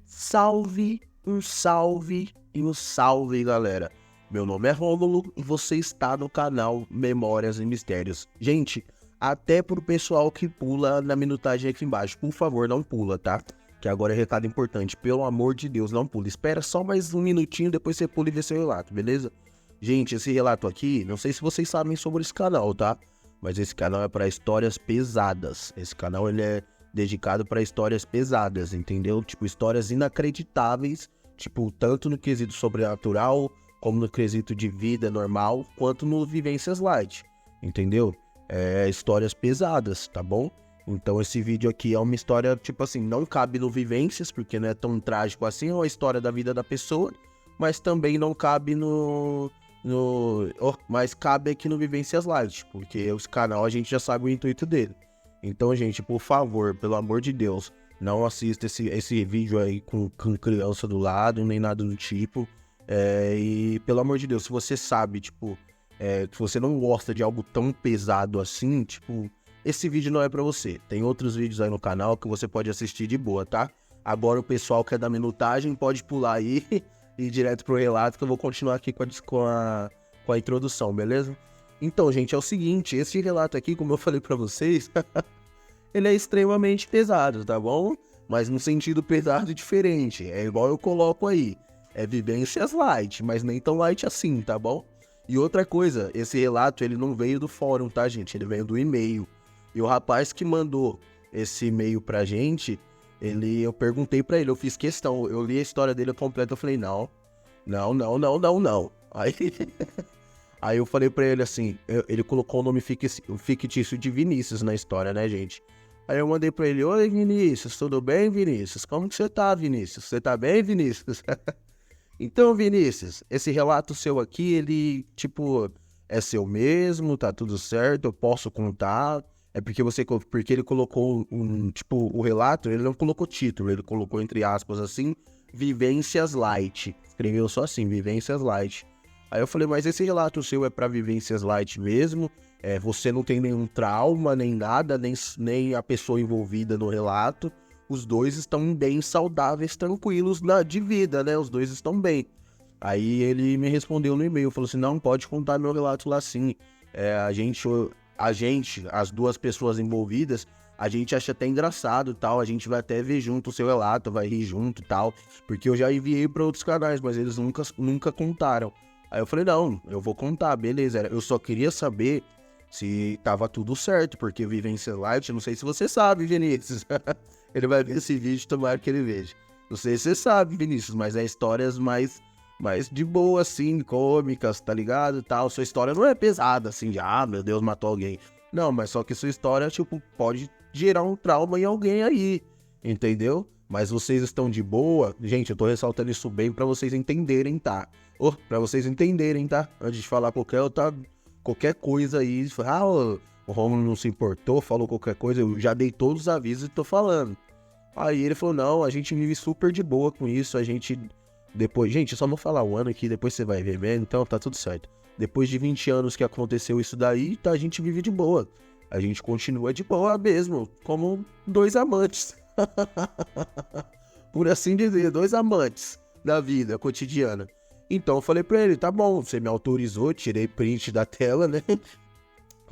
Salve, um salve e um salve, galera. Meu nome é Rômulo e você está no canal Memórias e Mistérios. Gente, até pro pessoal que pula na minutagem aqui embaixo, por favor, não pula, tá? Que agora é recado importante, pelo amor de Deus, não pula. Espera só mais um minutinho, depois você pula e vê seu relato, beleza? Gente, esse relato aqui, não sei se vocês sabem sobre esse canal, tá? Mas esse canal é para histórias pesadas. Esse canal, ele é dedicado para histórias pesadas, entendeu? Tipo, histórias inacreditáveis, tipo, tanto no quesito sobrenatural, como no quesito de vida normal, quanto no Vivências Light, entendeu? Histórias pesadas, tá bom? Então esse vídeo aqui é uma história, tipo assim, não cabe no Vivências, porque não é tão trágico assim, é uma história da vida da pessoa, mas também não cabe mas cabe aqui no Vivências Light, porque esse canal a gente já sabe o intuito dele. Então, gente, por favor, pelo amor de Deus, não assista esse vídeo aí com criança do lado, nem nada do tipo. E, pelo amor de Deus, se você sabe, tipo, que você não gosta de algo tão pesado assim, tipo, esse vídeo não é pra você. Tem outros vídeos aí no canal que você pode assistir de boa, tá? Agora o pessoal que é da minutagem pode pular aí e ir direto pro relato, que eu vou continuar aqui com a introdução, beleza? Então, gente, é o seguinte, esse relato aqui, como eu falei pra vocês, ele é extremamente pesado, tá bom? Mas num sentido pesado diferente, é igual eu coloco aí, é Vivências Light, mas nem tão light assim, tá bom? E outra coisa, esse relato, ele não veio do fórum, tá, gente? Ele veio do e-mail. E o rapaz que mandou esse e-mail pra gente, eu perguntei pra ele, eu fiz questão, eu li a história dele completa, eu falei, não. Aí... Aí eu falei pra ele assim, ele colocou o nome fictício de Vinícius na história, né, gente? Aí eu mandei pra ele, oi Vinícius, tudo bem, Vinícius? Como que você tá, Vinícius? Você tá bem, Vinícius? Então, Vinícius, esse relato seu aqui, ele, tipo, é seu mesmo, tá tudo certo, eu posso contar? É porque ele colocou tipo, o relato, ele não colocou título, ele colocou entre aspas assim, Vivências Light. Escreveu só assim, Vivências Light. Aí eu falei, mas esse relato seu é pra Vivências Light mesmo? Você não tem nenhum trauma, nem nada, nem a pessoa envolvida no relato. Os dois estão bem saudáveis, tranquilos de vida, né? Os dois estão bem. Aí ele me respondeu no e-mail, falou assim, não, pode contar meu relato lá sim. As duas pessoas envolvidas, a gente acha até engraçado e tal, a gente vai até ver junto o seu relato, vai rir junto e tal, porque eu já enviei para outros canais, mas eles nunca contaram. Aí eu falei, não, eu vou contar, beleza, eu só queria saber se tava tudo certo, porque Vivência Light, não sei se você sabe, Vinícius, ele vai ver esse vídeo, tomara que ele veja. Não sei se você sabe, Vinícius, mas é histórias mais de boa, assim, cômicas, tá ligado, tal, sua história não é pesada, assim, de, meu Deus, matou alguém. Não, mas só que sua história, tipo, pode gerar um trauma em alguém aí, entendeu? Mas vocês estão de boa? Gente, eu tô ressaltando isso bem pra vocês entenderem, tá? Pra vocês entenderem, tá? Antes de falar qualquer coisa aí, o Romulo não se importou, falou qualquer coisa, eu já dei todos os avisos e tô falando. Aí ele falou, não, a gente vive super de boa com isso, gente, eu só vou falar um ano aqui, depois você vai ver, né? Então tá tudo certo. Depois de 20 anos que aconteceu isso daí, tá, a gente vive de boa. A gente continua de boa mesmo, como dois amantes. Por assim dizer, dois amantes da vida cotidiana. Então eu falei pra ele, tá bom, você me autorizou, tirei print da tela, né?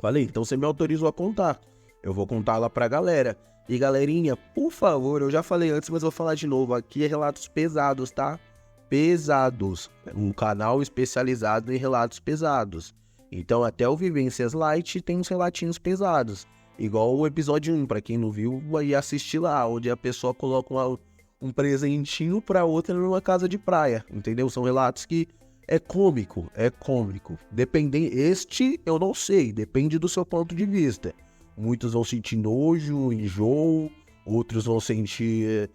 Falei, então você me autorizou a contar. Eu vou contar lá pra galera. E galerinha, por favor, eu já falei antes, mas vou falar de novo. Aqui é relatos pesados, tá? Pesados. Um canal especializado em relatos pesados. Então até o Vivências Light tem uns relatinhos pesados. Igual o episódio 1, pra quem não viu, vai assistir lá, onde a pessoa coloca um presentinho pra outra numa casa de praia, entendeu? São relatos que é cômico. Este eu não sei, depende do seu ponto de vista. Muitos vão sentir nojo, enjoo, outros vão sentir,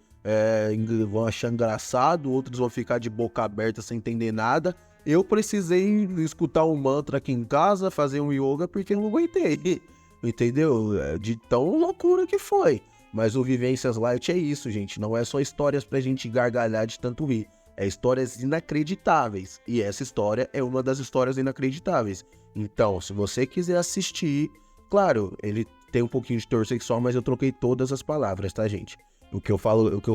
vão achar engraçado, outros vão ficar de boca aberta sem entender nada. Eu precisei escutar um mantra aqui em casa, fazer um yoga, porque eu não aguentei, entendeu? De tão loucura que foi. Mas o Vivências Light é isso, gente. Não é só histórias pra gente gargalhar de tanto rir. É histórias inacreditáveis. E essa história é uma das histórias inacreditáveis. Então, se você quiser assistir... Claro, ele tem um pouquinho de teor sexual, mas eu troquei todas as palavras, tá, gente? O que eu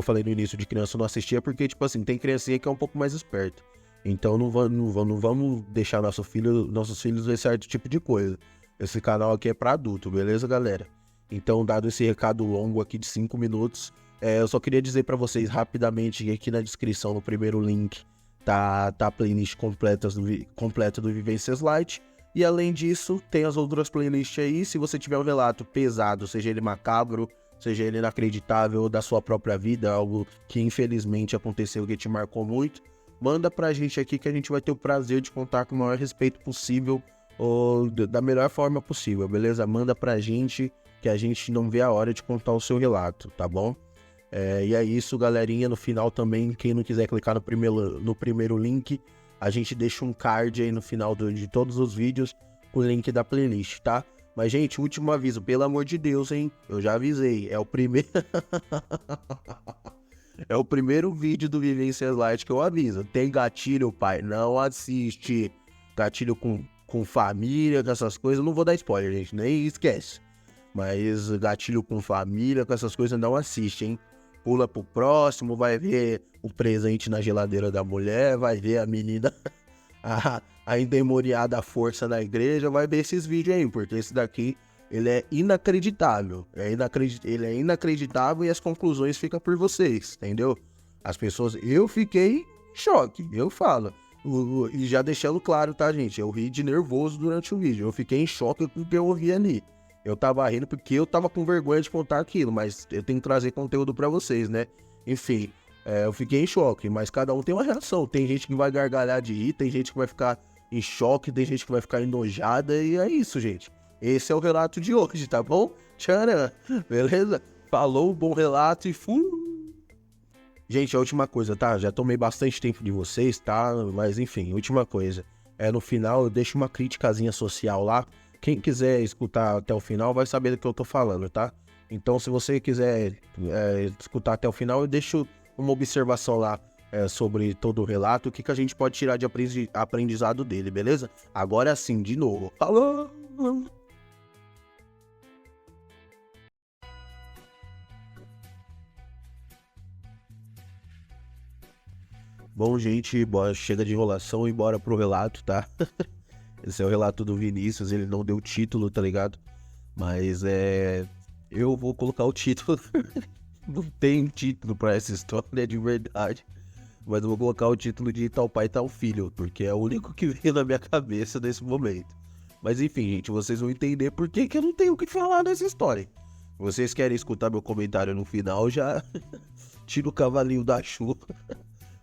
falei no início de criança não assistir é porque, tipo assim, tem criancinha que é um pouco mais esperta. Então não vamos deixar nossos filhos ver certo tipo de coisa. Esse canal aqui é pra adulto, beleza, galera? Então, dado esse recado longo aqui de 5 minutos, eu só queria dizer pra vocês rapidamente que aqui na descrição, no primeiro link, tá a playlist completa do Vivências Light. E além disso, tem as outras playlists aí. Se você tiver um relato pesado, seja ele macabro, seja ele inacreditável ou da sua própria vida, algo que infelizmente aconteceu que te marcou muito, manda pra gente aqui que a gente vai ter o prazer de contar com o maior respeito possível ou da melhor forma possível, beleza? Manda pra gente que a gente não vê a hora de contar o seu relato, tá bom? E é isso, galerinha. No final também, quem não quiser clicar no primeiro link, a gente deixa um card aí no final de todos os vídeos com o link da playlist, tá? Mas, gente, último aviso, pelo amor de Deus, hein? Eu já avisei, é o primeiro... É o primeiro vídeo do Vivências Light que eu aviso. Tem gatilho, pai, não assiste. Gatilho com família, com essas coisas, eu não vou dar spoiler, gente, nem esquece. Mas gatilho com família, com essas coisas, não assiste, hein? Pula pro próximo, vai ver o presente na geladeira da mulher, vai ver a menina, a endemoniada força na igreja, vai ver esses vídeos aí, porque esse daqui, ele é inacreditável. Ele é inacreditável e as conclusões ficam por vocês, entendeu? As pessoas... Eu fiquei em choque, eu falo. E já deixando claro, tá, gente? Eu ri de nervoso durante o vídeo. Eu fiquei em choque com o que eu ouvi ali. Eu tava rindo porque eu tava com vergonha de contar aquilo, mas eu tenho que trazer conteúdo pra vocês, né? Enfim, eu fiquei em choque, mas cada um tem uma reação. Tem gente que vai gargalhar de rir, tem gente que vai ficar em choque, tem gente que vai ficar enojada, e é isso, gente. Esse é o relato de hoje, tá bom? Tcharam! Beleza? Falou, bom relato e fui! Gente, a última coisa, tá? Já tomei bastante tempo de vocês, tá? Mas enfim, última coisa. No final eu deixo uma criticazinha social lá. Quem quiser escutar até o final vai saber do que eu tô falando, tá? Então, se você quiser escutar até o final, eu deixo uma observação lá sobre todo o relato, o que a gente pode tirar de aprendizado dele, beleza? Agora sim, de novo. Falou! Bom, gente, chega de enrolação e bora pro relato, tá? Esse é o relato do Vinícius, ele não deu título, tá ligado? Mas eu vou colocar o título. Não tem título pra essa história de verdade. Mas eu vou colocar o título de Tal Pai, Tal Filho, porque é o único que veio na minha cabeça nesse momento. Mas enfim, gente, vocês vão entender por que eu não tenho o que falar nessa história. Vocês querem escutar meu comentário no final, já tira o cavalinho da chuva.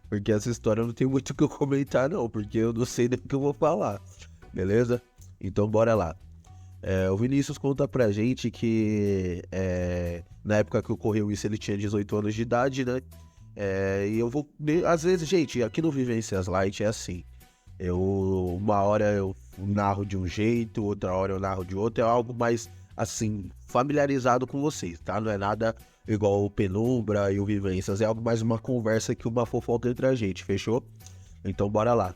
Porque essa história eu não tenho muito o que eu comentar, não, porque eu não sei nem o que eu vou falar. Beleza? Então bora lá. O Vinícius conta pra gente que na época que ocorreu isso ele tinha 18 anos de idade, né? E eu vou... Às vezes, gente, aqui no Vivências Light é assim. Uma hora eu narro de um jeito, outra hora eu narro de outro. É algo mais, assim, familiarizado com vocês, tá? Não é nada igual o Penumbra e o Vivências. É algo mais uma conversa que uma fofoca entre a gente, fechou? Então bora lá.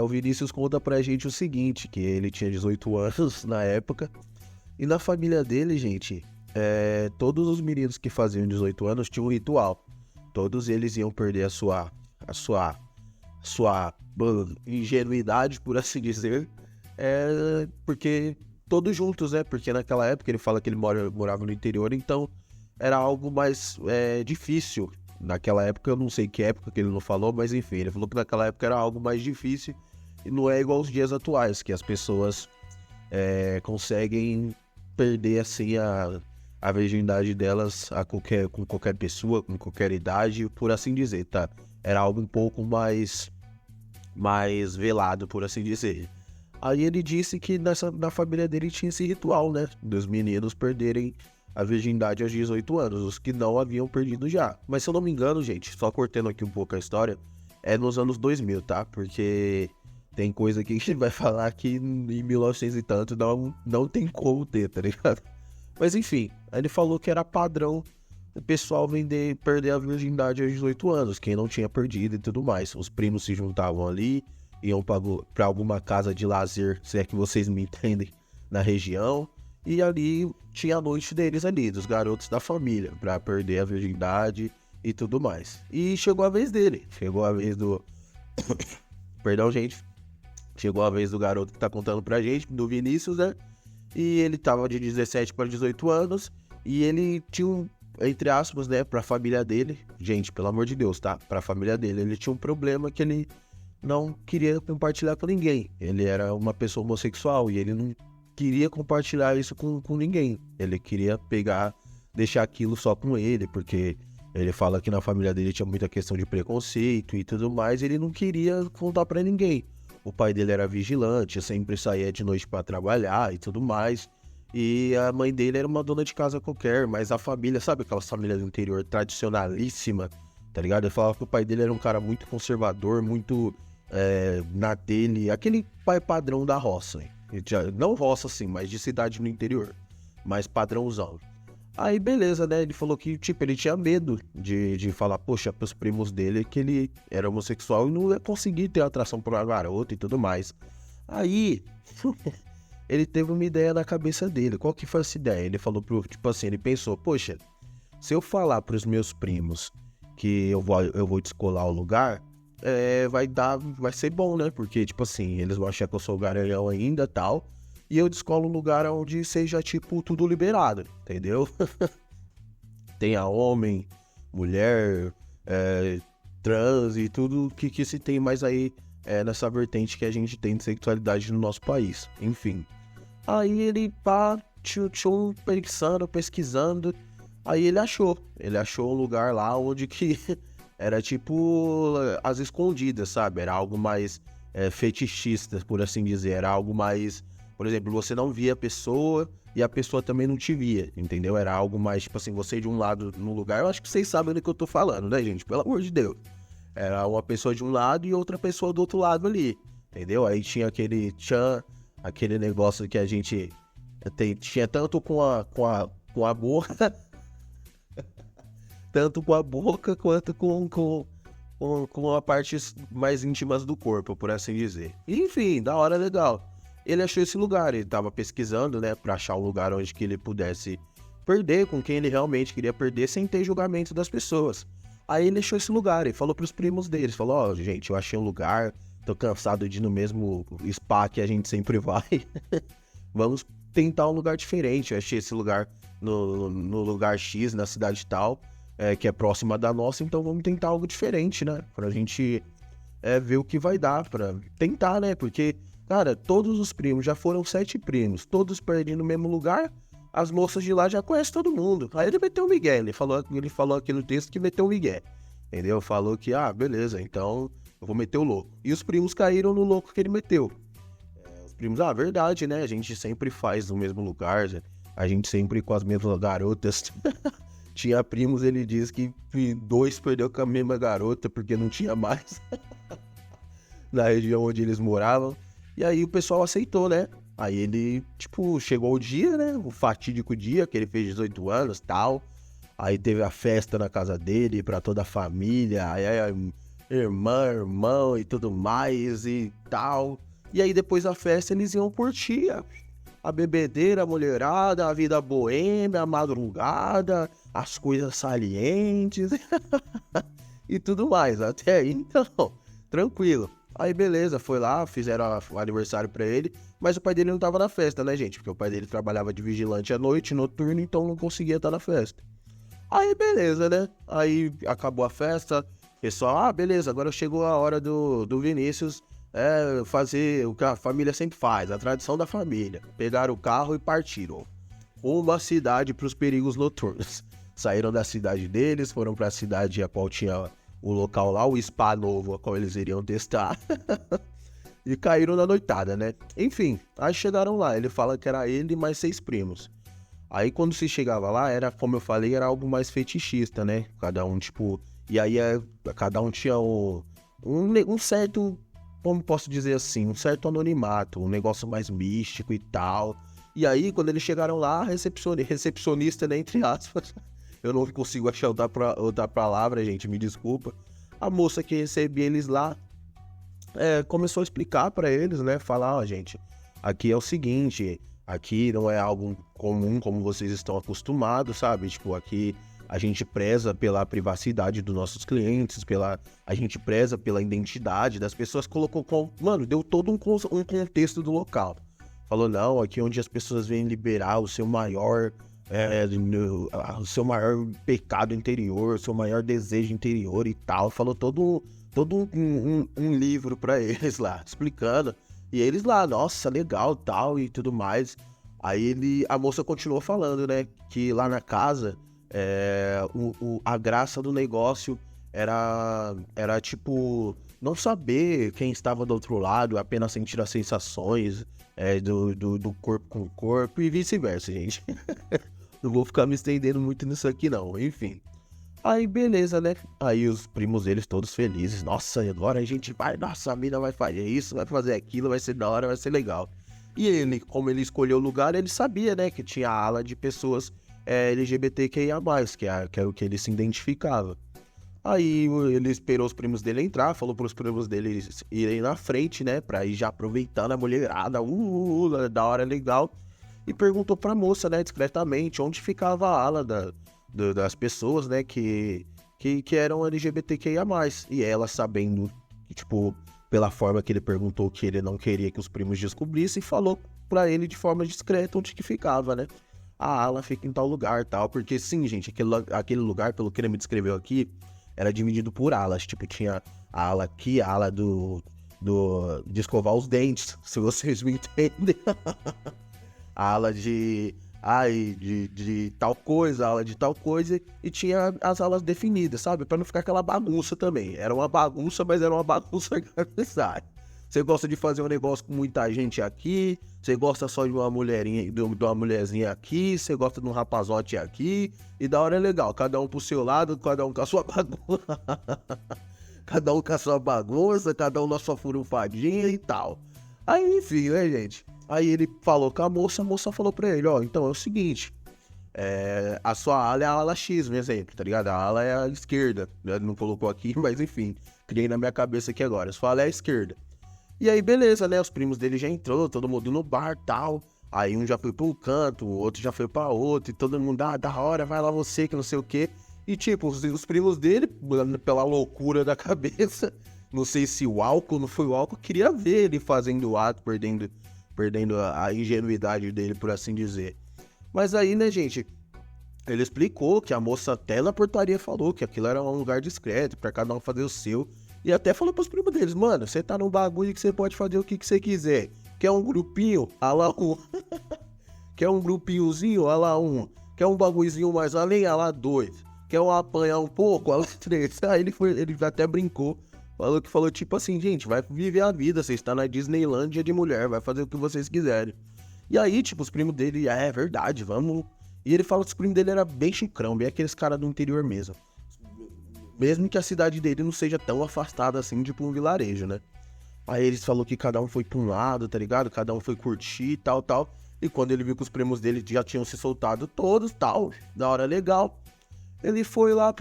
O Vinícius conta pra gente o seguinte, que ele tinha 18 anos na época, e na família dele, gente, todos os meninos que faziam 18 anos tinham um ritual. Todos eles iam perder a sua ingenuidade, por assim dizer, porque todos juntos, né? Porque naquela época ele fala que ele morava no interior, então era algo mais difícil. Naquela época, eu não sei que época que ele não falou, mas enfim, ele falou que naquela época era algo mais difícil e não é igual aos dias atuais, que as pessoas conseguem perder assim a virgindade delas com qualquer pessoa, com qualquer idade, por assim dizer, tá? Era algo um pouco mais velado, por assim dizer. Aí ele disse que na família dele tinha esse ritual, né? Dos meninos perderem a virgindade aos 18 anos, os que não haviam perdido já. Mas se eu não me engano, gente, só cortando aqui um pouco a história, é nos anos 2000, tá? Porque tem coisa aqui que a gente vai falar que em 1900 e tanto não tem como ter, tá ligado? Mas enfim, ele falou que era padrão o pessoal perder a virgindade aos 18 anos, quem não tinha perdido e tudo mais. Os primos se juntavam ali, iam pra alguma casa de lazer, se é que vocês me entendem, na região, E ali tinha a noite deles ali, dos garotos da família, pra perder a virgindade e tudo mais. E chegou a vez dele, chegou a vez do... Perdão, gente. Chegou a vez do garoto que tá contando pra gente, do Vinícius, né? E ele tava de 17 para 18 anos e ele tinha entre aspas, né, pra família dele, gente, pelo amor de Deus, tá? Pra família dele, ele tinha um problema que ele não queria compartilhar com ninguém. Ele era uma pessoa homossexual e ele não queria compartilhar isso com ninguém. Ele queria deixar aquilo só com ele, porque ele fala que na família dele tinha muita questão de preconceito e tudo mais, e ele não queria contar pra ninguém. O pai dele era vigilante, sempre saía de noite pra trabalhar e tudo mais. E a mãe dele era uma dona de casa qualquer, mas a família, sabe aquelas famílias do interior tradicionalíssima, tá ligado? Ele falava que o pai dele era um cara muito conservador, muito na dele, aquele pai padrão da roça, hein? Não roça assim, mas de cidade no interior, mais padrãozão. Aí beleza, né? Ele falou que, tipo, ele tinha medo de falar, poxa, pros primos dele que ele era homossexual e não ia conseguir ter atração por uma garota e tudo mais. Aí... ele teve uma ideia na cabeça dele. Qual que foi essa ideia? Ele falou tipo assim, ele pensou, poxa, se eu falar pros meus primos que eu vou descolar o lugar, vai ser bom, né? Porque, tipo assim, eles vão achar que eu sou garanhão ainda e tal, e eu descolo um lugar onde seja, tipo, tudo liberado, entendeu? Tenha homem, mulher, trans e tudo que se tem mais aí nessa vertente que a gente tem de sexualidade no nosso país. Enfim. Aí ele pesquisando, aí ele achou um lugar lá onde que era tipo as escondidas, sabe? Era algo mais fetichista, por assim dizer, era algo mais, por exemplo, você não via a pessoa e a pessoa também não te via, entendeu? Era algo mais, tipo assim, você de um lado no lugar, eu acho que vocês sabem do que eu tô falando, né, gente? Pelo amor de Deus. Era uma pessoa de um lado e outra pessoa do outro lado ali, entendeu? Aí tinha aquele negócio que a gente tinha tanto com a boca, tanto com a boca quanto com a partes mais íntimas do corpo, por assim dizer. Enfim, da hora, legal. Ele achou esse lugar, ele tava pesquisando, né, pra achar um lugar onde que ele pudesse perder com quem ele realmente queria perder sem ter julgamento das pessoas. Aí ele achou esse lugar e falou pros primos deles, falou, ó, gente, eu achei um lugar, tô cansado de ir no mesmo spa que a gente sempre vai, vamos tentar um lugar diferente. Eu achei esse lugar no lugar X, na cidade tal, que é próxima da nossa, então vamos tentar algo diferente, né, pra gente ver o que vai dar, pra tentar, né, porque, cara, todos os primos, já foram 7 primos, todos perdidos no mesmo lugar, as moças de lá já conhecem todo mundo. Aí ele meteu o migué, ele falou aqui no texto que meteu o migué, entendeu? Falou que, beleza, então eu vou meter o louco. E os primos caíram no louco que ele meteu. Os primos, verdade, né? A gente sempre faz no mesmo lugar, a gente sempre com as mesmas garotas. Tinha primos, ele diz que 2 perdeu com a mesma garota porque não tinha mais na região onde eles moravam. E aí o pessoal aceitou, né? Aí ele, tipo, chegou o dia, né? O fatídico dia que ele fez 18 anos e tal. Aí teve a festa na casa dele pra toda a família. Aí irmão e tudo mais e tal. E aí depois da festa eles iam curtir a bebedeira, a mulherada, a vida boêmia, a madrugada, as coisas salientes e tudo mais. Até aí, então, tranquilo. Aí beleza, foi lá, fizeram o aniversário pra ele, mas o pai dele não tava na festa, né, gente? Porque o pai dele trabalhava de vigilante à noite, noturno, então não conseguia estar na festa. Aí beleza, né? Aí acabou a festa, pessoal, beleza, agora chegou a hora do Vinícius fazer o que a família sempre faz, a tradição da família. Pegaram o carro e partiram. Uma cidade pros perigos noturnos. Saíram da cidade deles, foram pra cidade a qual tinha o local lá, o spa novo, a qual eles iriam testar. E caíram na noitada, né? Enfim, aí chegaram lá, ele fala que era ele e mais 6 primos. Aí quando se chegava lá, era, como eu falei, era algo mais fetichista, né? Cada um, tipo... E aí cada um tinha um certo, como posso dizer assim, um certo anonimato, um negócio mais místico e tal. E aí, quando eles chegaram lá, recepcionista, né, entre aspas... Eu não consigo achar outra palavra, gente, me desculpa. A moça que recebia eles lá começou a explicar pra eles, né? Falar, gente, aqui é o seguinte, Aqui não é algo comum como vocês estão acostumados, sabe? Tipo, aqui a gente preza pela privacidade dos nossos clientes, a gente preza pela identidade das pessoas, mano, deu todo um contexto do local. Falou, não, aqui é onde as pessoas vêm liberar o seu maior, o seu maior pecado interior, o seu maior desejo interior e tal. Falou todo um livro pra eles lá, explicando. E eles lá, nossa, legal, tal e tudo mais. Aí a moça continuou falando, né, que lá na casa, a graça do negócio era tipo, não saber quem estava do outro lado, apenas sentir as sensações do corpo com o corpo e vice-versa, gente. Não vou ficar me estendendo muito nisso aqui, não, enfim. Aí, beleza, né? Aí os primos deles todos felizes. Nossa, agora a gente vai... Nossa, a mina vai fazer isso, vai fazer aquilo, vai ser da hora, vai ser legal. E ele, como ele escolheu o lugar, ele sabia, né? Que tinha a ala de pessoas LGBTQIA+, que era o que ele se identificava. Aí ele esperou os primos dele entrar, falou pros primos dele irem na frente, né? Pra ir já aproveitando a mulherada, da hora legal. E perguntou pra moça, né, discretamente, onde ficava a ala das pessoas, né, que eram LGBTQIA+. E ela, sabendo, tipo, pela forma que ele perguntou que ele não queria que os primos descobrissem, falou pra ele de forma discreta onde que ficava, né. A ala fica em tal lugar, tal, porque sim, gente, aquele lugar, pelo que ele me descreveu aqui, era dividido por alas, tipo, tinha a ala aqui, a ala de escovar os dentes, se vocês me entendem. A ala de tal coisa, ala de tal coisa, e tinha as alas definidas, sabe? Pra não ficar aquela bagunça também. Era uma bagunça, mas era uma bagunça organizada. Você gosta de fazer um negócio com muita gente aqui, você gosta só de uma mulherinha, de uma mulherzinha aqui, você gosta de um rapazote aqui, e da hora é legal, cada um pro seu lado, cada um com a sua bagunça, cada um com a sua bagunça, cada um na sua furunfadinha e tal. Aí, enfim, né, gente? Aí ele falou com a moça falou pra ele, ó, então é o seguinte, a sua ala é a ala X, no exemplo, tá ligado? A ala é a esquerda, ele não colocou aqui, mas enfim, criei na minha cabeça aqui agora, a sua ala é a esquerda. E aí, beleza, né, os primos dele já entrou, todo mundo no bar e tal, aí um já foi pro canto, o outro já foi pra outro, e todo mundo, da hora, vai lá você, que não sei o quê. E tipo, os primos dele, pela loucura da cabeça, não sei se o álcool, não foi o álcool, queria ver ele fazendo o ato, perdendo a ingenuidade dele, por assim dizer. Mas aí, né, gente, ele explicou que a moça até na portaria falou que aquilo era um lugar discreto, pra cada um fazer o seu. E até falou pros primos deles, mano, você tá num bagulho que você pode fazer o que você quiser. Quer um grupinho? A lá um. Quer um grupinhozinho? A lá um. Quer um bagulhozinho mais além? A lá dois. Quer apanhar um pouco? A lá três. Aí ele até brincou. Falou tipo assim, gente, vai viver a vida, você está na Disneylândia de mulher, vai fazer o que vocês quiserem. E aí, tipo, os primos dele, é verdade, vamos... E ele fala que os primos dele era bem chucrão, bem aqueles caras do interior mesmo. Mesmo que a cidade dele não seja tão afastada assim, tipo um vilarejo, né? Aí eles falou que cada um foi pra um lado, tá ligado? Cada um foi curtir e tal. E quando ele viu que os primos dele já tinham se soltado todos, tal, da hora legal, ele foi lá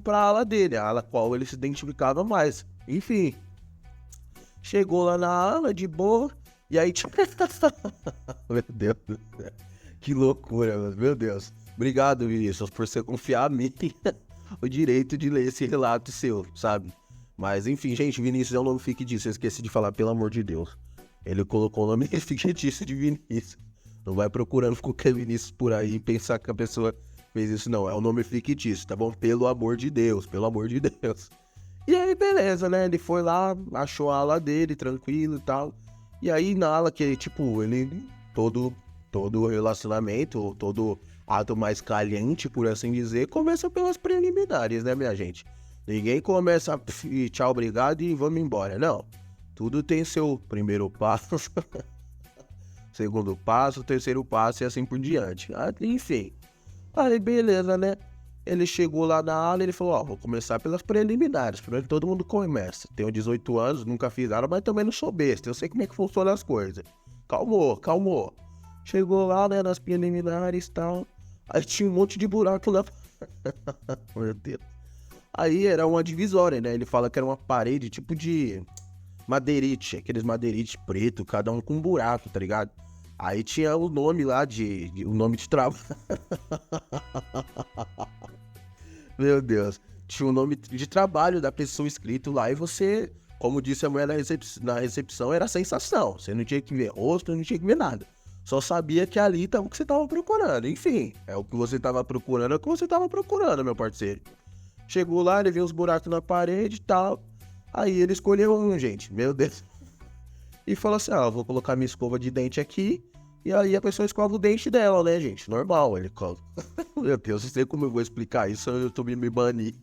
pra ala dele, a ala qual ele se identificava mais. Enfim, chegou lá na ala de boa, e aí... Meu Deus do céu, que loucura, meu Deus. Obrigado, Vinícius, por você confiar em mim o direito de ler esse relato seu, sabe? Mas enfim, gente, Vinícius é um nome fictício, eu esqueci de falar, pelo amor de Deus. Ele colocou o nome fictício de Vinícius. Não vai procurando qualquer Vinícius por aí e pensar que a pessoa fez isso, não. É um nome fictício, tá bom? Pelo amor de Deus, pelo amor de Deus. E aí, beleza, né? Ele foi lá, achou a ala dele, tranquilo e tal. E aí, na ala que, tipo, ele... Todo relacionamento, todo ato mais caliente, por assim dizer, começa pelas preliminares, né, minha gente? Ninguém começa tchau, obrigado e vamos embora. Não. Tudo tem seu primeiro passo, segundo passo, terceiro passo e assim por diante. Enfim. Aí, beleza, né? Ele chegou lá na ala e ele falou, vou começar pelas preliminares. Primeiro todo mundo começa. Tenho 18 anos, nunca fiz nada, mas também não sou besta. Eu sei como é que funcionam as coisas. Calmou. Chegou lá, né, nas preliminares e tal. Aí tinha um monte de buraco lá. Meu Deus. Aí era uma divisória, né? Ele fala que era uma parede tipo de madeirite. Aqueles madeirite preto, cada um com um buraco, tá ligado? Aí tinha o nome lá o nome de trabalho. Meu Deus. Tinha o nome de trabalho da pessoa escrito lá e você, como disse a mulher na recepção, era a sensação. Você não tinha que ver rosto, não tinha que ver nada. Só sabia que ali estava o que você tava procurando. Enfim, é o que você tava procurando, é o que você tava procurando, meu parceiro. Chegou lá, ele viu os buracos na parede e tal. Aí ele escolheu um, gente. Meu Deus. E falou assim, vou colocar minha escova de dente aqui. E aí a pessoa escova o dente dela, né, gente? Normal, ele coloca. Meu Deus, não sei como eu vou explicar isso, eu tô me banir.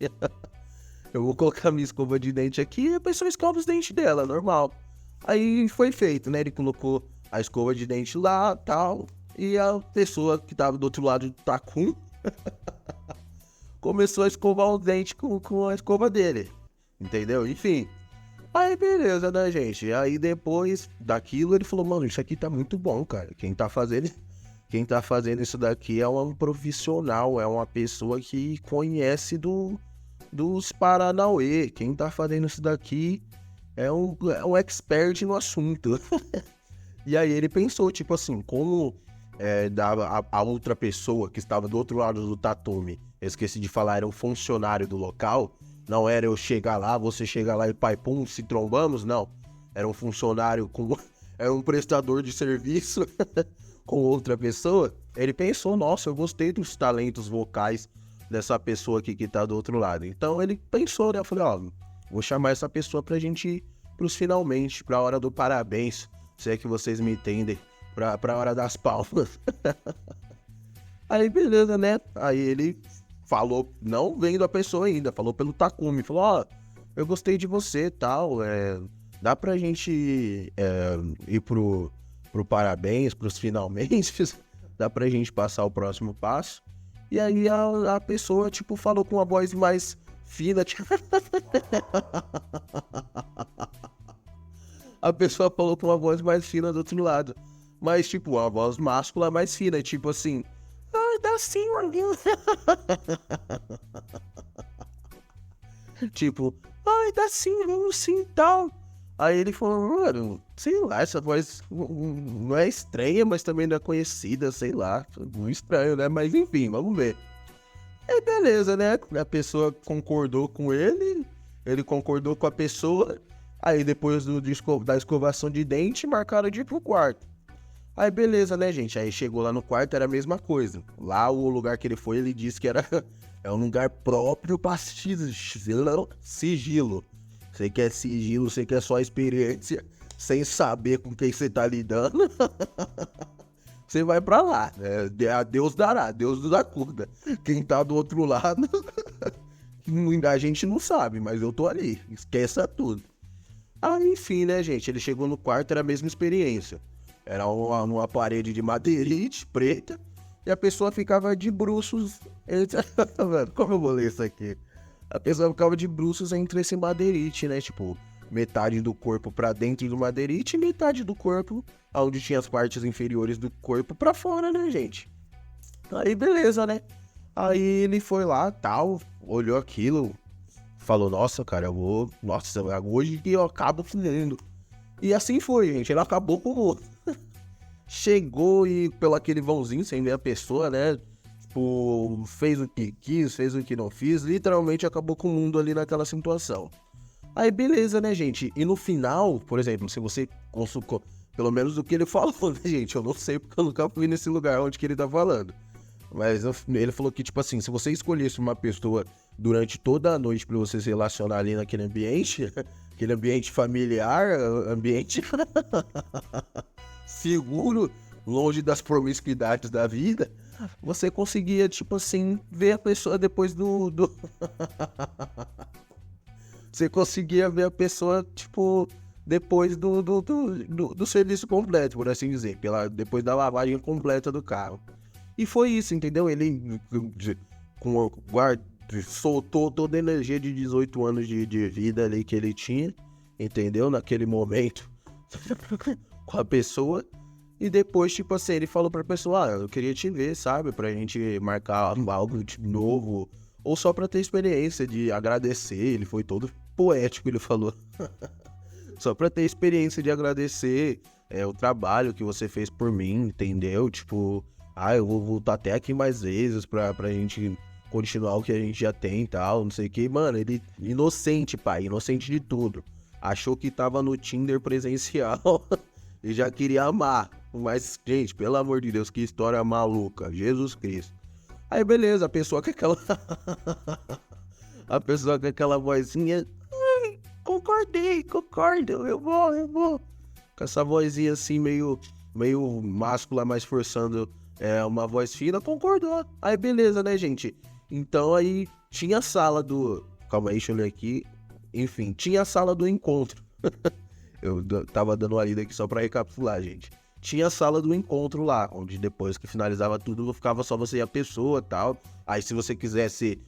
Eu vou colocar minha escova de dente aqui e a pessoa escova os dentes dela, normal. Aí foi feito, né? Ele colocou a escova de dente lá, tal. E a pessoa que tava do outro lado do tacum começou a escovar o dente com a escova dele. Entendeu? Enfim. Aí beleza, né, gente? Aí depois daquilo ele falou, mano, isso aqui tá muito bom, cara. Quem tá fazendo isso daqui é um profissional, é uma pessoa que conhece dos Paranauê. Quem tá fazendo isso daqui é um expert no assunto. E aí ele pensou, tipo assim, como a outra pessoa que estava do outro lado do tatume, eu esqueci de falar, era um funcionário do local. Não era eu chegar lá, você chegar lá e pai, pum, se trombamos, não. Era um funcionário era um prestador de serviço com outra pessoa. Ele pensou, nossa, eu gostei dos talentos vocais dessa pessoa aqui que tá do outro lado. Então ele pensou, né? Eu falei, vou chamar essa pessoa pra gente ir pros finalmente, pra hora do parabéns. Se é que vocês me entendem, pra hora das palmas. Aí beleza, né? Aí ele falou, não vendo a pessoa ainda, falou pelo Takumi, falou, eu gostei de você e tal, dá pra gente ir pro parabéns, pros finalmente, dá pra gente passar o próximo passo. E aí a pessoa, tipo, falou com uma voz mais fina, a pessoa falou com uma voz mais fina do outro lado, mas tipo, uma voz máscula mais fina, tipo assim, dá sim, mano. Tipo, dá sim, vamos sim, tal. Aí ele falou, mano, sei lá, essa voz não é estranha, mas também não é conhecida, sei lá. Muito estranho, né? Mas enfim, vamos ver. Aí beleza, né? A pessoa concordou com ele concordou com a pessoa. Aí depois da escovação de dente, marcaram de ir pro quarto. Aí beleza, né, gente? Aí chegou lá no quarto, era a mesma coisa. Lá o lugar que ele foi, ele disse que é um lugar próprio pra sigilo. Você quer sigilo, você quer só experiência, sem saber com quem você tá lidando. Você vai pra lá, né? Deus dará, Deus nos acuda. Quem tá do outro lado, a gente não sabe, mas eu tô ali. Esqueça tudo. Aí, enfim, né, gente? Ele chegou no quarto, era a mesma experiência. Era uma parede de madeirite preta e a pessoa ficava de bruços. Mano, como eu vou ler isso aqui? A pessoa ficava de bruços entre esse madeirite, né? Tipo, metade do corpo pra dentro do madeirite e metade do corpo, onde tinha as partes inferiores do corpo, pra fora, né, gente? Aí, beleza, né? Aí ele foi lá, tal, olhou aquilo, falou, nossa, cara, nossa, hoje que eu acabo fazendo. E assim foi, gente, ele acabou com o outro. Chegou e pelo aquele vãozinho, sem ver a pessoa, né? Tipo, fez o que quis, fez o que não fiz, literalmente acabou com o mundo ali naquela situação. Aí beleza, né, gente? E no final, por exemplo, se você consultou, pelo menos do que ele falou, né, gente? Eu não sei porque eu nunca fui nesse lugar onde que ele tá falando. Mas ele falou que, tipo assim, se você escolhesse uma pessoa durante toda a noite pra você se relacionar ali naquele ambiente, aquele ambiente familiar, ambiente seguro, longe das promiscuidades da vida, você conseguia, tipo assim, ver a pessoa depois Você conseguia ver a pessoa, tipo, depois do serviço completo, por assim dizer, depois da lavagem completa do carro. E foi isso, entendeu? Ele soltou toda a energia de 18 anos de vida ali que ele tinha, entendeu? Naquele momento, com a pessoa. E depois, tipo assim, ele falou pra pessoa, eu queria te ver, sabe? Pra gente marcar algo de novo. Ou só pra ter experiência de agradecer. Ele foi todo poético, ele falou. Só pra ter experiência de agradecer o trabalho que você fez por mim, entendeu? Tipo, eu vou voltar até aqui mais vezes pra gente continuar o que a gente já tem e tal, não sei o que. Mano, ele inocente, pai, inocente de tudo. Achou que tava no Tinder presencial e já queria amar. Mas, gente, pelo amor de Deus, que história maluca. Jesus Cristo. Aí, beleza, a pessoa com aquela... a pessoa com aquela vozinha... concordo, eu vou. Com essa vozinha assim, meio máscula, mas forçando uma voz fina, concordou. Aí, beleza, né, gente? Então, aí, tinha a sala do... Calma aí, deixa eu ler aqui. Enfim, tinha a sala do encontro. Eu tava dando uma lida aqui só pra recapitular, gente. Tinha a sala do encontro lá, onde depois que finalizava tudo, ficava só você e a pessoa e tal. Aí se você quisesse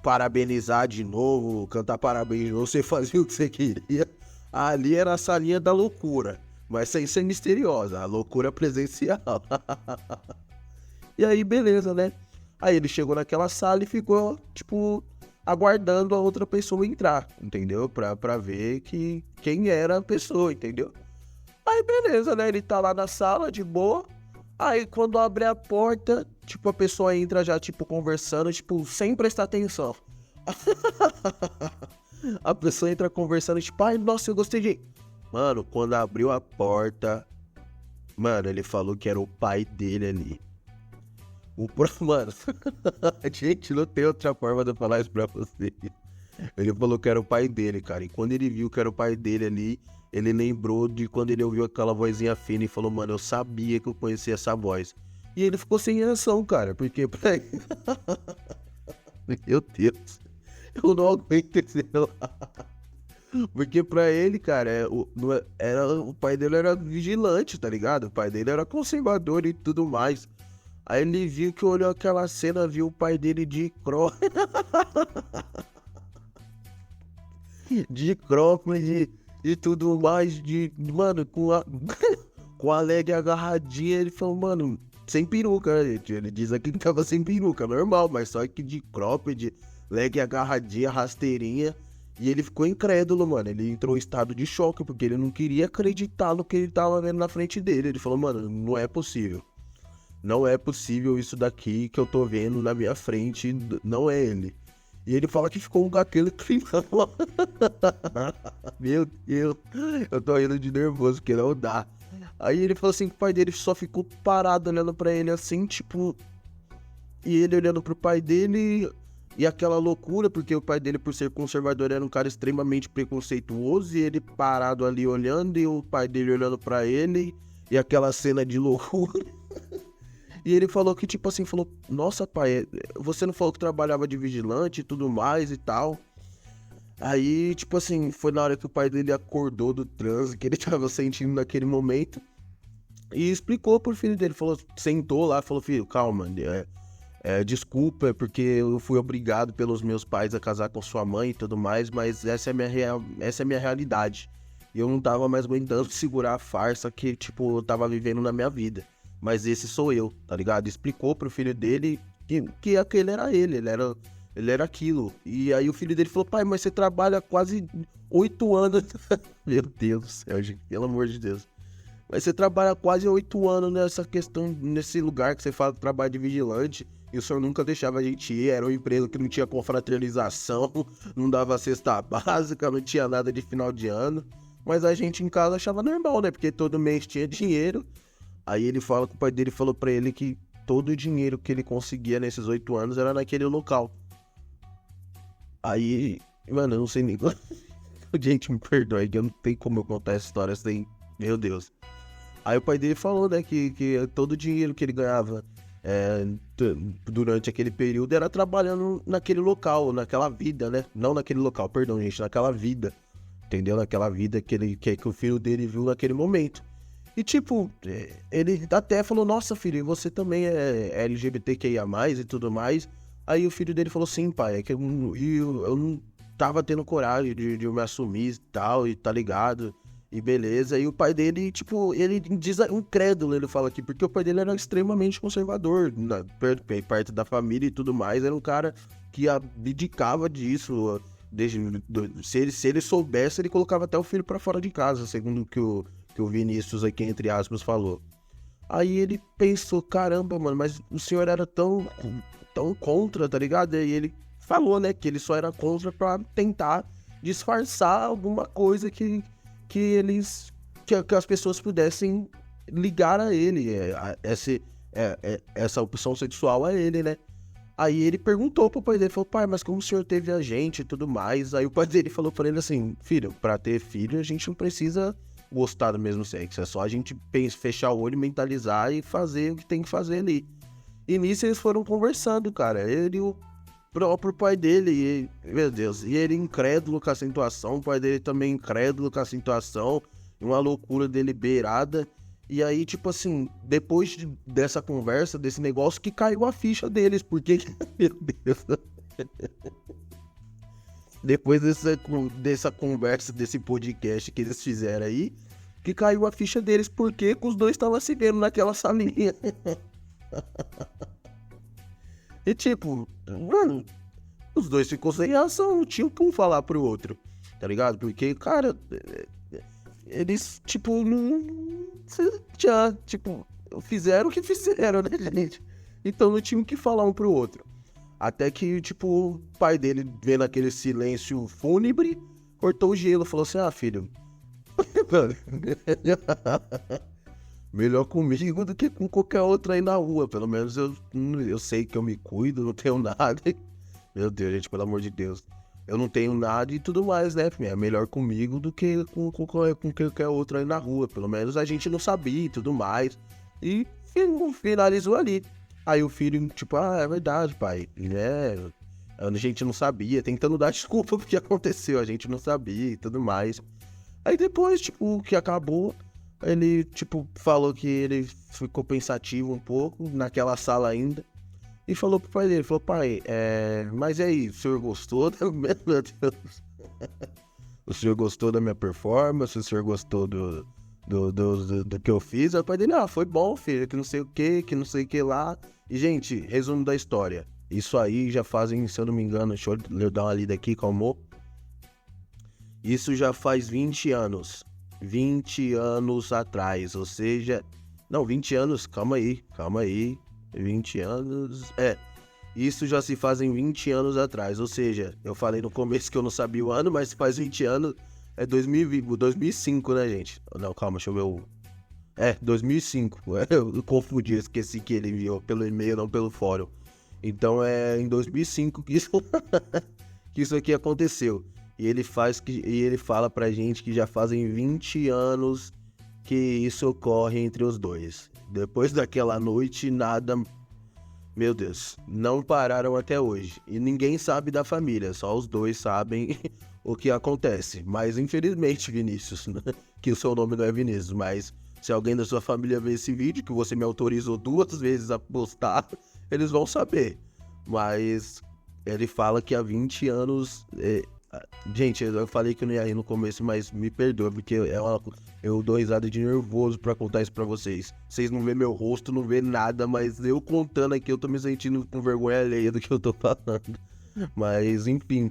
parabenizar de novo, cantar parabéns de novo, você fazia o que você queria. Ali era a salinha da loucura, mas sem ser misteriosa, a loucura presencial. E aí, beleza, né? Aí ele chegou naquela sala e ficou, tipo, aguardando a outra pessoa entrar, entendeu? Pra ver quem era a pessoa, entendeu? Aí beleza, né? Ele tá lá na sala, de boa. Aí quando abre a porta, tipo, a pessoa entra já, tipo, conversando, tipo, sem prestar atenção. A pessoa entra conversando, tipo, ai, nossa, eu gostei de... Mano, quando abriu a porta, mano, ele falou que era o pai dele ali. Mano, gente, não tem outra forma de eu falar isso pra você. Ele falou que era o pai dele, cara. E quando ele viu que era o pai dele ali, ele lembrou de quando ele ouviu aquela vozinha fina e falou, mano, eu sabia que eu conhecia essa voz. E ele ficou sem reação, cara, porque pra ele... Meu Deus, eu não aguento esse relato. Porque pra ele, cara, o pai dele era vigilante, tá ligado? O pai dele era conservador e tudo mais. Aí ele viu que olhou aquela cena, viu o pai dele de cropped e tudo mais, mano, com a leg agarradinha, ele falou, mano, sem peruca, né, gente? Ele diz aqui que tava sem peruca, normal, mas só que de cropped, leg agarradinha, rasteirinha, e ele ficou incrédulo, mano, ele entrou em estado de choque, porque ele não queria acreditar no que ele tava vendo na frente dele, ele falou, mano, não é possível. Não é possível isso daqui que eu tô vendo na minha frente, não é ele. E ele fala que ficou aquele clima. Meu Deus, eu tô rindo de nervoso, porque não dá. Aí ele falou assim que o pai dele só ficou parado olhando pra ele assim, tipo... E ele olhando pro pai dele e aquela loucura, porque o pai dele, por ser conservador, era um cara extremamente preconceituoso. E ele parado ali olhando e o pai dele olhando pra ele e aquela cena de loucura. E ele falou que, tipo assim, falou, nossa, pai, você não falou que trabalhava de vigilante e tudo mais e tal. Aí, tipo assim, foi na hora que o pai dele acordou do transe, que ele tava sentindo naquele momento. E explicou pro filho dele, falou, sentou lá, falou, filho, calma, desculpa, porque eu fui obrigado pelos meus pais a casar com sua mãe e tudo mais, mas essa é a minha realidade. E eu não tava mais aguentando segurar a farsa que, tipo, eu tava vivendo na minha vida. Mas esse sou eu, tá ligado? Explicou pro filho dele que aquele era ele era aquilo. E aí o filho dele falou, pai, mas você trabalha quase 8 anos. Meu Deus do céu, gente, pelo amor de Deus. Mas você trabalha quase 8 anos nessa questão, nesse lugar que você fala que trabalha de vigilante. E o senhor nunca deixava a gente ir, era uma empresa que não tinha confraternização, não dava cesta básica, não tinha nada de final de ano. Mas a gente em casa achava normal, né? Porque todo mês tinha dinheiro. Aí ele fala que o pai dele falou pra ele que todo o dinheiro que ele conseguia nesses 8 anos era naquele local. Aí, mano, eu não sei nem... Gente, me perdoe, que eu não tenho como eu contar essa história sem... Meu Deus. Aí o pai dele falou, né, que todo o dinheiro que ele ganhava durante aquele período era trabalhando naquele local, naquela vida, né? Não naquele local, perdão, gente, naquela vida. Entendeu? Naquela vida que o filho dele viu naquele momento. E tipo, ele até falou, nossa filho, você também é LGBTQIA+, e tudo mais. Aí o filho dele falou, sim pai, é que eu não tava tendo coragem de eu me assumir e tal, e tá ligado, e beleza. E o pai dele, tipo, ele diz incrédulo, ele fala aqui, porque o pai dele era extremamente conservador, perto da família e tudo mais. Era um cara que abdicava disso, Se ele soubesse, ele colocava até o filho pra fora de casa, segundo o que o Vinícius aqui, entre aspas, falou. Aí ele pensou, caramba, mano, mas o senhor era tão contra, tá ligado? E ele falou, né, que ele só era contra pra tentar disfarçar alguma coisa que as pessoas pudessem ligar a ele, essa opção sexual a ele, né? Aí ele perguntou pro pai dele, falou, pai, mas como o senhor teve a gente e tudo mais? Aí o pai dele falou pra ele assim, filho, pra ter filho a gente não precisa gostar do mesmo sexo, é só a gente fechar o olho, mentalizar e fazer o que tem que fazer ali. E nisso eles foram conversando, cara, ele e o próprio pai dele, meu Deus, e ele incrédulo com a situação, o pai dele também incrédulo com a situação, uma loucura deliberada. E aí, tipo assim, depois dessa conversa, desse negócio, que caiu a ficha deles, porque, meu Deus, depois dessa conversa, desse podcast que eles fizeram aí, que caiu a ficha deles, porque os dois estavam se vendo naquela salinha. E tipo, mano, os dois ficou sem reação, não tinha como falar pro outro, tá ligado? Porque, cara, eles, tipo, fizeram o que fizeram, né, gente? Então não tinha o que falar um pro outro. Até que, tipo, o pai dele, vendo aquele silêncio fúnebre, cortou o gelo, falou assim, filho, melhor comigo do que com qualquer outro aí na rua, pelo menos eu sei que eu me cuido, não tenho nada. Meu Deus, gente, pelo amor de Deus. Eu não tenho nada e tudo mais, né? É melhor comigo do que com qualquer outro aí na rua. Pelo menos a gente não sabia e tudo mais. E finalizou ali. Aí o filho, tipo, é verdade, pai. A gente não sabia, tentando dar desculpa porque aconteceu. A gente não sabia e tudo mais. Aí depois, tipo, que acabou, ele, tipo, falou que ele ficou pensativo um pouco naquela sala ainda. E falou pro pai dele, falou, pai, mas e aí, o senhor gostou? Meu Deus. O senhor gostou da minha performance? O senhor gostou do que eu fiz? Aí o pai dele, foi bom, filho, que não sei o que lá. E, gente, resumo da história. Isso aí já fazem, se eu não me engano, deixa eu dar uma lida aqui, calmou. Isso já faz 20 anos. 20 anos atrás, ou seja... Não, 20 anos, calma aí. 20 anos... Isso já se fazem 20 anos atrás, ou seja, eu falei no começo que eu não sabia o ano, mas faz 20 anos, 2005, né, gente? Não, calma, deixa eu ver 2005, eu confundi, esqueci que ele enviou pelo e-mail, não pelo fórum. Então é em 2005 que isso aqui aconteceu. E ele fala pra gente que já fazem 20 anos que isso ocorre entre os dois. Depois daquela noite, nada... Meu Deus, não pararam até hoje. E ninguém sabe da família, só os dois sabem o que acontece. Mas infelizmente, Vinícius, que o seu nome não é Vinícius, mas se alguém da sua família ver esse vídeo, que você me autorizou 2 vezes a postar, eles vão saber. Mas ele fala que há 20 anos... Gente, eu falei que eu não ia rir no começo, mas me perdoa, porque eu dou risada de nervoso pra contar isso pra vocês. Vocês não vê meu rosto, não vê nada, mas eu contando aqui, eu tô me sentindo com vergonha alheia do que eu tô falando. Mas, enfim,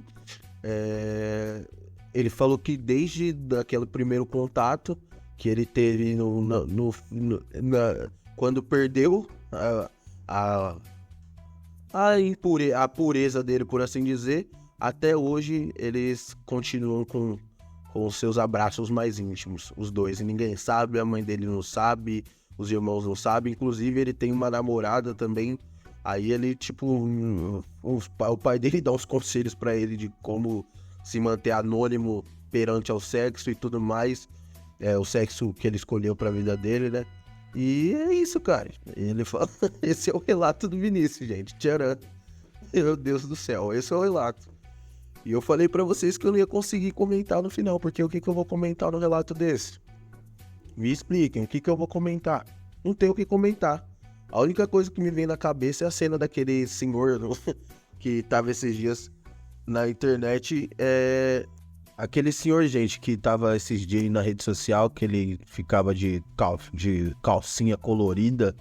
ele falou que desde aquele primeiro contato que ele teve quando perdeu a pureza dele, por assim dizer, até hoje eles continuam com os seus abraços mais íntimos, os dois, e ninguém sabe, a mãe dele não sabe, os irmãos não sabem, inclusive ele tem uma namorada também, aí ele, tipo, o pai dele dá uns conselhos pra ele de como se manter anônimo perante ao sexo e tudo mais, o sexo que ele escolheu pra vida dele, né, e é isso, cara, ele fala, esse é o relato do Vinícius, gente, tcharam, meu Deus do céu, esse é o relato. E eu falei pra vocês que eu não ia conseguir comentar no final, porque o que eu vou comentar no relato desse? Me expliquem, o que eu vou comentar? Não tenho o que comentar. A única coisa que me vem na cabeça é a cena daquele senhor que tava esses dias na internet. Aquele senhor, gente, que tava esses dias aí na rede social, que ele ficava de calcinha colorida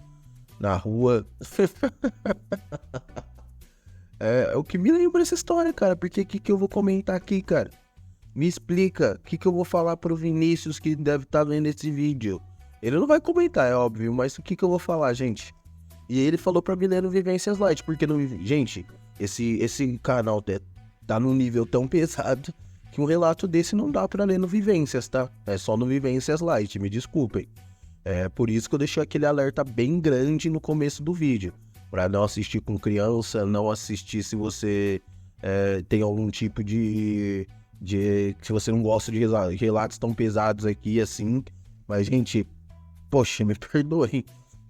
na rua. É o que me lembra essa história, cara. Porque o que eu vou comentar aqui, cara? Me explica, o que eu vou falar pro Vinícius que deve estar vendo esse vídeo? Ele não vai comentar, é óbvio, mas o que eu vou falar, gente? E ele falou pra mim ler no Vivências Light, porque, gente, esse canal tá num nível tão pesado que um relato desse não dá pra ler no Vivências, tá? É só no Vivências Light, me desculpem. É por isso que eu deixei aquele alerta bem grande no começo do vídeo. Pra não assistir com criança, não assistir se você tem algum tipo de... Se você não gosta de relatos tão pesados aqui, assim. Mas, gente, poxa, me perdoem.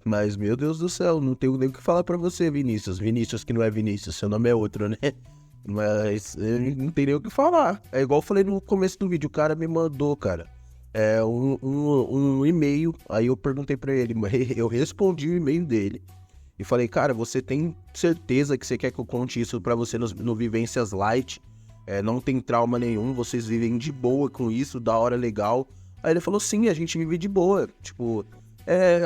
Mas, meu Deus do céu, não tenho nem o que falar pra você, Vinícius. Vinícius que não é Vinícius, seu nome é outro, né? Mas eu não tenho nem o que falar. É igual eu falei no começo do vídeo, o cara me mandou, cara, um e-mail. Aí eu perguntei pra ele, eu respondi o e-mail dele. E falei, cara, você tem certeza que você quer que eu conte isso pra você no Vivências Light? Não tem trauma nenhum, vocês vivem de boa com isso, da hora, legal. Aí ele falou, sim, a gente vive de boa. Tipo, é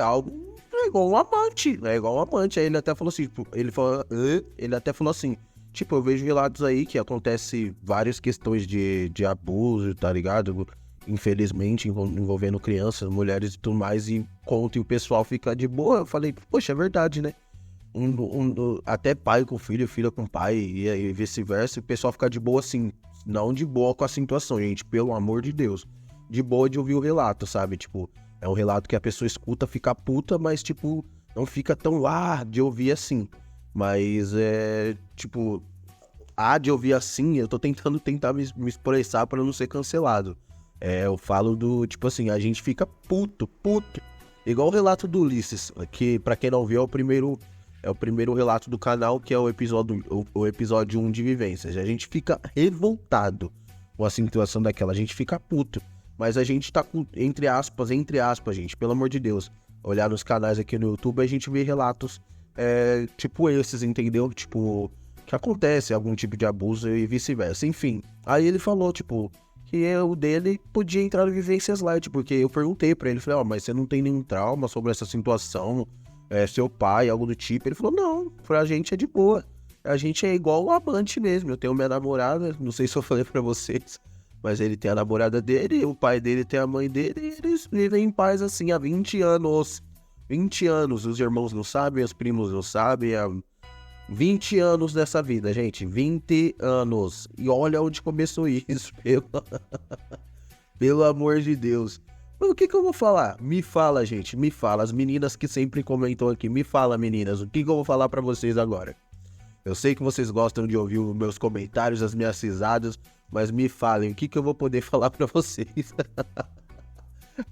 igual um amante, é igual um amante. Aí ele até falou assim, tipo, ele até falou assim, tipo, eu vejo relatos aí que acontece várias questões de abuso, tá ligado? Infelizmente, envolvendo crianças, mulheres e tudo mais, e conta e o pessoal fica de boa. Eu falei, poxa, é verdade, né? Até pai com filho, filha com pai, e vice-versa, o pessoal fica de boa assim, não de boa com a situação, gente, pelo amor de Deus. De boa de ouvir o relato, sabe? Tipo, é um relato que a pessoa escuta, fica puta, mas, tipo, não fica tão de ouvir assim. Mas tipo, de ouvir assim, eu tô tentando me expressar pra não ser cancelado. Eu falo tipo assim, a gente fica puto. Igual o relato do Ulisses, que pra quem não viu é o primeiro relato do canal, que é o episódio 1 de Vivências. A gente fica revoltado com a situação daquela, a gente fica puto. Mas a gente tá com, entre aspas, gente, pelo amor de Deus. Olhar nos canais aqui no YouTube, a gente vê relatos tipo esses, entendeu? Tipo, que acontece algum tipo de abuso e vice-versa. Enfim, aí ele falou, tipo, que o dele podia entrar no Vivências Light, porque eu perguntei pra ele, falei, mas você não tem nenhum trauma sobre essa situação? Seu pai, algo do tipo? Ele falou, não, pra gente é de boa. A gente é igual um amante mesmo. Eu tenho minha namorada, não sei se eu falei pra vocês, mas ele tem a namorada dele, o pai dele tem a mãe dele, e eles vivem em paz assim há 20 anos. 20 anos, os irmãos não sabem, os primos não sabem, há 20 anos dessa vida, gente, 20 anos. E olha onde começou isso, pelo amor de Deus. Mas o que eu vou falar? Me fala, gente, me fala. As meninas que sempre comentam aqui, me fala, meninas, o que eu vou falar pra vocês agora? Eu sei que vocês gostam de ouvir os meus comentários, as minhas risadas, mas me falem, o que eu vou poder falar pra vocês?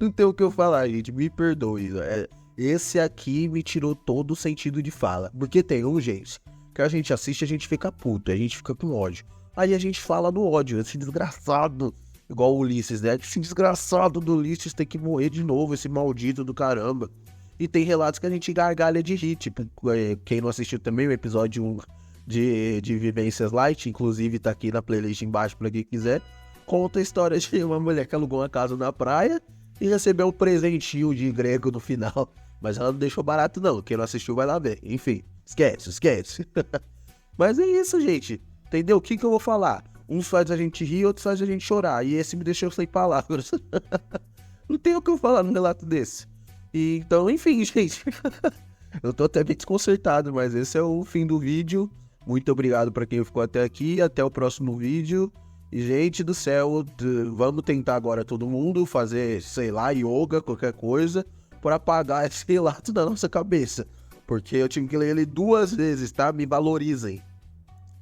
Não tem o que eu falar, gente, me perdoe. Esse aqui me tirou todo o sentido de fala. Porque tem gente, que a gente assiste, a gente fica puto, a gente fica com ódio. Aí a gente fala no ódio, esse desgraçado, igual o Ulisses, né? Esse desgraçado do Ulisses tem que morrer de novo, esse maldito do caramba. E tem relatos que a gente gargalha de rir, tipo, quem não assistiu também o episódio 1 de Vivências Light, inclusive tá aqui na playlist embaixo pra quem quiser, conta a história de uma mulher que alugou uma casa na praia e recebeu um presentinho de grego no final. Mas ela não deixou barato não, quem não assistiu vai lá ver. Enfim, esquece. Mas é isso, gente, entendeu? O que eu vou falar? Uns faz a gente rir, outros faz a gente chorar, e esse me deixou sem palavras. Não tem o que eu falar num relato desse. E, então, enfim, gente, eu tô até bem desconcertado, mas esse é o fim do vídeo. Muito obrigado pra quem ficou até aqui, até o próximo vídeo. E, gente do céu, vamos tentar agora todo mundo fazer, sei lá, yoga, qualquer coisa, para apagar esse relato da nossa cabeça. Porque eu tive que ler ele 2 vezes, tá? Me valorizem.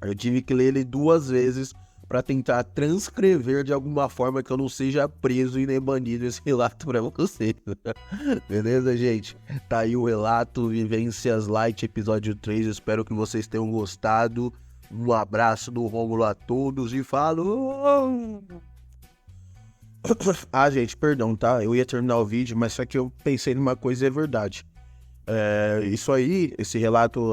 Eu tive que ler ele 2 vezes para tentar transcrever de alguma forma que eu não seja preso e nem banido esse relato pra vocês. Beleza, gente? Tá aí o relato Vivências Light, episódio 3. Espero que vocês tenham gostado. Um abraço do Rômulo a todos e falou! Gente, perdão, tá? Eu ia terminar o vídeo, mas só que eu pensei numa coisa e é verdade. Isso aí, esse relato,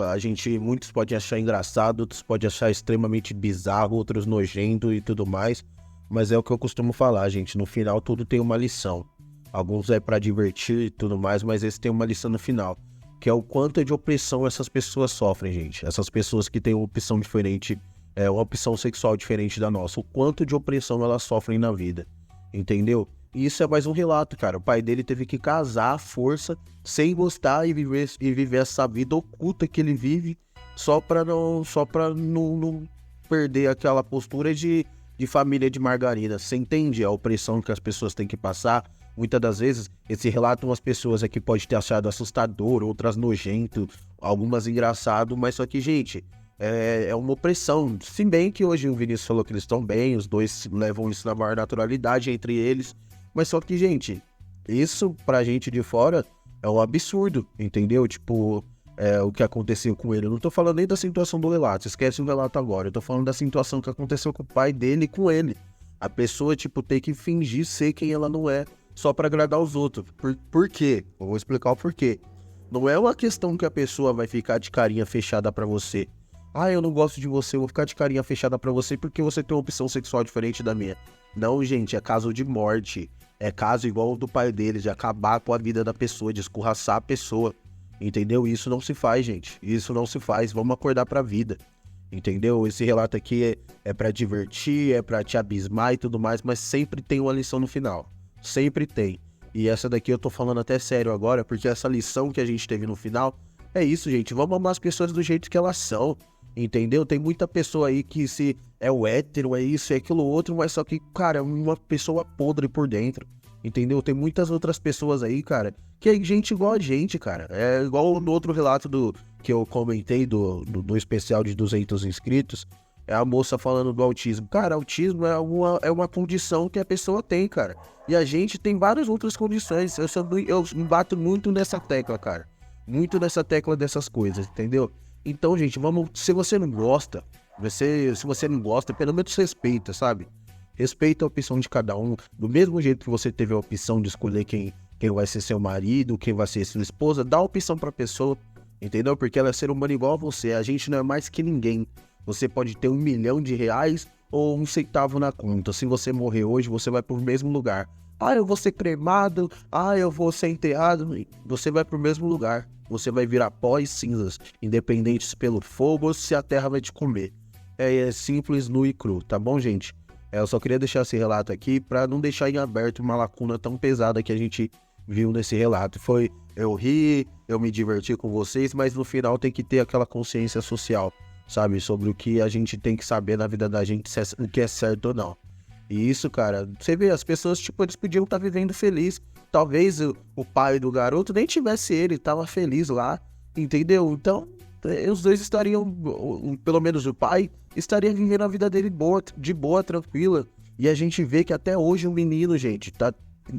muitos podem achar engraçado, outros podem achar extremamente bizarro, outros nojento e tudo mais, mas é o que eu costumo falar, gente, no final tudo tem uma lição. Alguns é pra divertir e tudo mais, mas esse tem uma lição no final, que é o quanto de opressão essas pessoas sofrem, gente. Essas pessoas que têm uma opção diferente, uma opção sexual diferente da nossa. O quanto de opressão elas sofrem na vida, entendeu? E isso é mais um relato, cara. O pai dele teve que casar à força, sem gostar e viver essa vida oculta que ele vive, só pra não perder aquela postura de família de margarina. Você entende a opressão que as pessoas têm que passar? Muitas das vezes, esse relato umas pessoas aqui pode ter achado assustador, outras nojento, algumas engraçado, mas só que, gente, é uma opressão. Se bem que hoje o Vinícius falou que eles estão bem, os dois levam isso na maior naturalidade entre eles, mas só que, gente, isso pra gente de fora é um absurdo, entendeu? Tipo, o que aconteceu com ele. Eu não tô falando nem da situação do relato, esquece o relato agora. Eu tô falando da situação que aconteceu com o pai dele e com ele. A pessoa, tipo, tem que fingir ser quem ela não é, só pra agradar os outros. Por quê? Eu vou explicar o porquê. Não é uma questão que a pessoa vai ficar de carinha fechada pra você. Ah, eu não gosto de você, eu vou ficar de carinha fechada pra você porque você tem uma opção sexual diferente da minha. Não, gente, é caso de morte. É caso igual o do pai dele, de acabar com a vida da pessoa, de escorraçar a pessoa. Entendeu? Isso não se faz, gente. Isso não se faz. Vamos acordar pra vida. Entendeu? Esse relato aqui é pra divertir, é pra te abismar e tudo mais, mas sempre tem uma lição no final. Sempre tem. E essa daqui eu tô falando até sério agora, porque essa lição que a gente teve no final é isso, gente. Vamos amar as pessoas do jeito que elas são. Entendeu? Tem muita pessoa aí que se é o hétero, é isso, é aquilo outro, mas só que, cara, é uma pessoa podre por dentro. Entendeu? Tem muitas outras pessoas aí, cara, que é gente igual a gente, cara. É igual no outro relato que eu comentei do especial de 200 inscritos. É a moça falando do autismo. Cara, autismo é uma condição que a pessoa tem, cara. E a gente tem várias outras condições. Eu bato muito nessa tecla, cara. Muito nessa tecla dessas coisas, entendeu? Então, gente, se você não gosta, se você não gosta, pelo menos respeita, sabe? Respeita a opção de cada um, do mesmo jeito que você teve a opção de escolher quem vai ser seu marido, quem vai ser sua esposa, dá a opção pra pessoa, entendeu? Porque ela é ser humano igual a você, a gente não é mais que ninguém. Você pode ter R$1 milhão ou 1 centavo na conta, se você morrer hoje, você vai pro mesmo lugar. Ah, eu vou ser cremado, eu vou ser enterrado, você vai pro mesmo lugar. Você vai virar pó e cinzas, independentes pelo fogo ou se a terra vai te comer. É simples, nu e cru, tá bom, gente? Eu só queria deixar esse relato aqui pra não deixar em aberto uma lacuna tão pesada que a gente viu nesse relato. Eu ri, eu me diverti com vocês, mas no final tem que ter aquela consciência social, sabe? Sobre o que a gente tem que saber na vida da gente, o que é certo ou não. E isso, cara, você vê, as pessoas, tipo, eles podiam estar vivendo feliz. Talvez o pai do garoto nem tivesse ele, tava feliz lá, entendeu? Então, os dois estariam, pelo menos o pai, estaria vivendo a vida dele de boa, tranquila. E a gente vê que até hoje o menino, gente,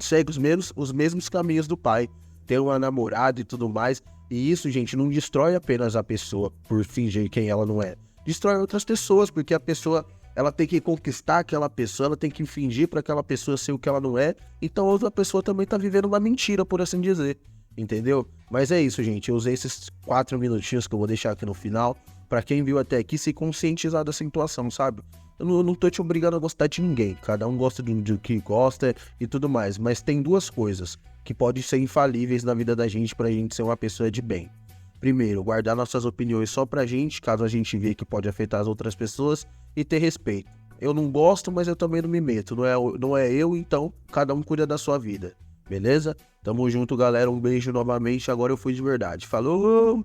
segue os mesmos caminhos do pai. Tem uma namorada e tudo mais. E isso, gente, não destrói apenas a pessoa por fingir quem ela não é. Destrói outras pessoas, porque a pessoa, ela tem que conquistar aquela pessoa, ela tem que fingir para aquela pessoa ser o que ela não é. Então outra pessoa também tá vivendo uma mentira, por assim dizer. Entendeu? Mas é isso, gente. Eu usei esses 4 minutinhos que eu vou deixar aqui no final pra quem viu até aqui se conscientizar da situação, sabe? Eu não tô te obrigando a gostar de ninguém. Cada um gosta do que gosta e tudo mais. Mas tem duas coisas que podem ser infalíveis na vida da gente pra gente ser uma pessoa de bem. Primeiro, guardar nossas opiniões só pra gente, caso a gente vê que pode afetar as outras pessoas. E ter respeito. Eu não gosto, mas eu também não me meto. Não é eu, então cada um cuida da sua vida. Beleza? Tamo junto, galera. Um beijo novamente. Agora eu fui de verdade. Falou!